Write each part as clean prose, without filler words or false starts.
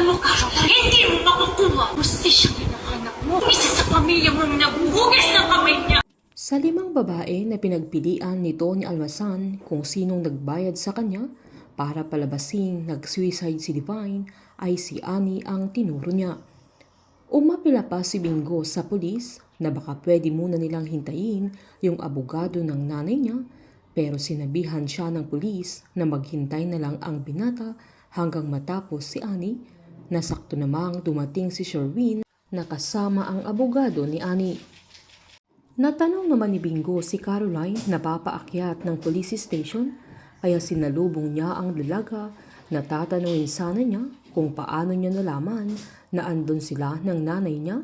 mo, Caroline. Hindi mo makukuha. Hustisya ng anak mo. Isa sa pamilya mong naghuhugas ng kamay niya. Sa 5 babae na pinagpilian ni Tony Almasan kung sinong nagbayad sa kanya para palabasing nag-suicide si Divine, ay si Annie ang tinuro niya. Umapila pa si Bingo sa pulis na baka pwede muna nilang hintayin yung abogado ng nanay niya, pero sinabihan siya ng pulis na maghintay na lang ang binata hanggang matapos si Annie. Nasakto namang dumating si Sherwin na kasama ang abogado ni Annie. Natanong naman ni Bingo si Caroline na papaakyat ng police station, kaya sinalubong niya ang dalaga na tatanungin sana niya kung paano niya nalaman na andun sila ng nanay niya,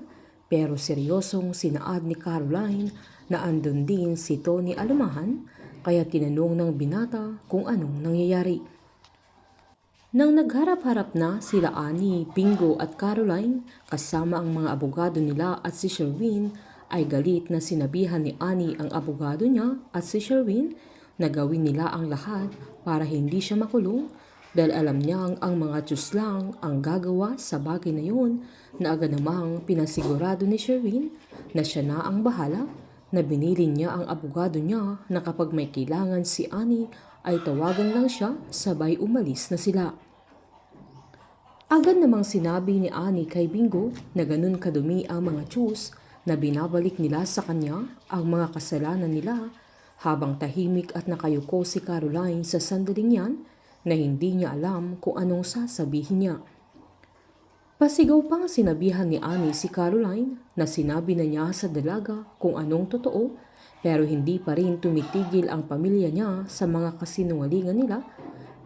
pero seryosong sinaad ni Caroline na andun din si Tony Almahan, kaya tinanong ng binata kung anong nangyayari. Nang nagharap-harap na sila Annie, Bingo at Caroline kasama ang mga abogado nila at si Sherwin, ay galit na sinabihan ni Annie ang abogado niya at si Sherwin na gawin nila ang lahat para hindi siya makulong, dahil alam niyang ang mga Diyos lang ang gagawa sa bagay na yun, na agad namang pinasigurado ni Sherwin na siya na ang bahala, na binili niya ang abogado niya na kapag may kailangan si Annie ay tawagan lang siya, sabay umalis na sila. Agad namang sinabi ni Annie kay Bingo na ganun kadumi ang mga Diyos na binabalik nila sa kanya ang mga kasalanan nila, habang tahimik at nakayuko si Caroline sa sandaling yan na hindi niya alam kung anong sasabihin niya. Pasigaw pang sinabihan ni Annie si Caroline na sinabi na niya sa dalaga kung anong totoo, pero hindi pa rin tumitigil ang pamilya niya sa mga kasinungalingan nila,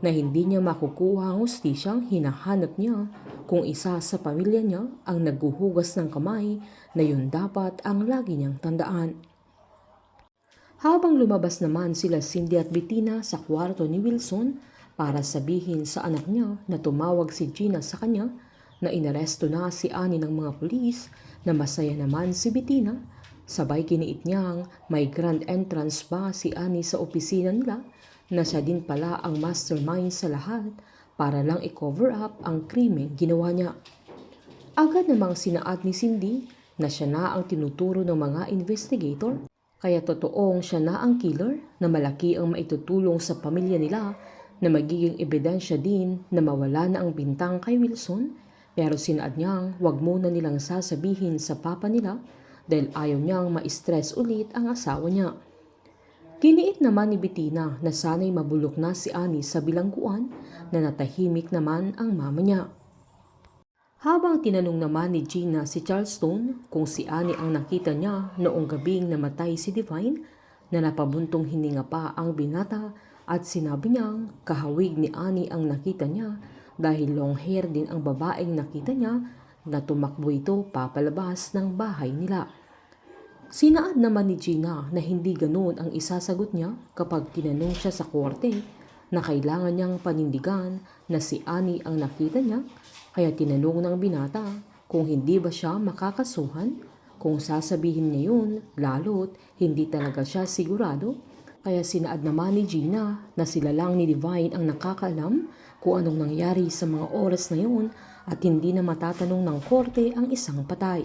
na hindi niya makukuha ang hustisyang hinahanap niya kung isa sa pamilya niya ang naghuhugas ng kamay, na yun dapat ang lagi niyang tandaan. Habang lumabas naman sila Cindy at Bettina sa kwarto ni Wilson para sabihin sa anak niya na tumawag si Gina sa kanya, na inaresto na si Annie ng mga pulis, na masaya naman si Bettina, sabay giniit niyang may grand entrance ba si Annie sa opisina nila, na siya din pala ang mastermind sa lahat para lang i-cover up ang krimen ginawa niya. Agad namang sinaad ni Cindy na siya na ang tinuturo ng mga investigator, kaya totoong siya na ang killer, na malaki ang maitutulong sa pamilya nila, na magiging ebidensya din na mawala na ang bintang kay Wilson, pero sinaad niyang wag muna nilang sasabihin sa papa nila dahil ayaw niyang ma-stress ulit ang asawa niya. Giniit naman ni Bettina na sana'y mabulok na si Annie sa bilangguan, na natahimik naman ang mama niya. Habang tinanong naman ni Gina si Charleston kung si Annie ang nakita niya noong gabing namatay si Divine, na napabuntong hininga pa ang binata at sinabi niyang kahawig ni Annie ang nakita niya, dahil long hair din ang babaeng nakita niya, na tumakbo ito papalabas ng bahay nila. Sinaad naman ni Gina na hindi ganoon ang isasagot niya kapag tinanong siya sa korte na kailangan niyang panindigan na si Annie ang nakita niya, kaya tinanong ng binata kung hindi ba siya makakasuhan kung sasabihin niya yun, lalo't hindi talaga siya sigurado. Kaya sinaad naman ni Gina na sila lang ni Divine ang nakakaalam kung anong nangyari sa mga oras na yun, at hindi na matatanong ng korte ang isang patay.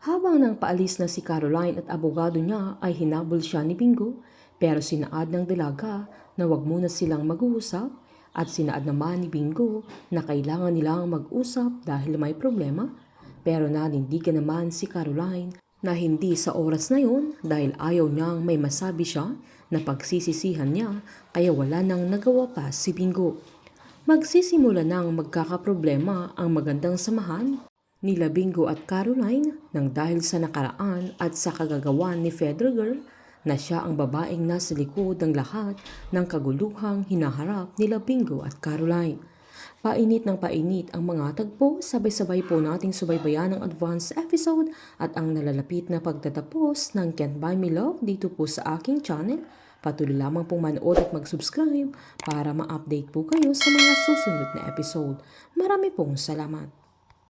Habang nang paalis na si Caroline at abogado niya, ay hinabol siya ni Bingo, pero sinaad ng dalaga na wag muna silang mag-uusap, at sinaad naman ni Bingo na kailangan nilang mag-usap dahil may problema, pero nanindigan naman si Caroline na hindi sa oras na yun, dahil ayaw niyang may masabi siya na pagsisisihan niya, kaya wala nang nagawa pa si Bingo. Magsisimula nang magkakaproblema ang magandang samahan nila Bingo at Caroline, nang dahil sa nakaraan at sa kagagawan ni Feather Girl, na siya ang babaeng nasa likod ng lahat ng kaguluhang hinaharap nila Bingo at Caroline. Painit ng painit ang mga tagpo, sabay-sabay po nating subaybayan ang advance episode at ang nalalapit na pagtatapos ng Can't Buy Me Love dito po sa aking channel. Patuloy lamang pong manood at mag-subscribe para ma-update po kayo sa mga susunod na episode. Marami pong salamat.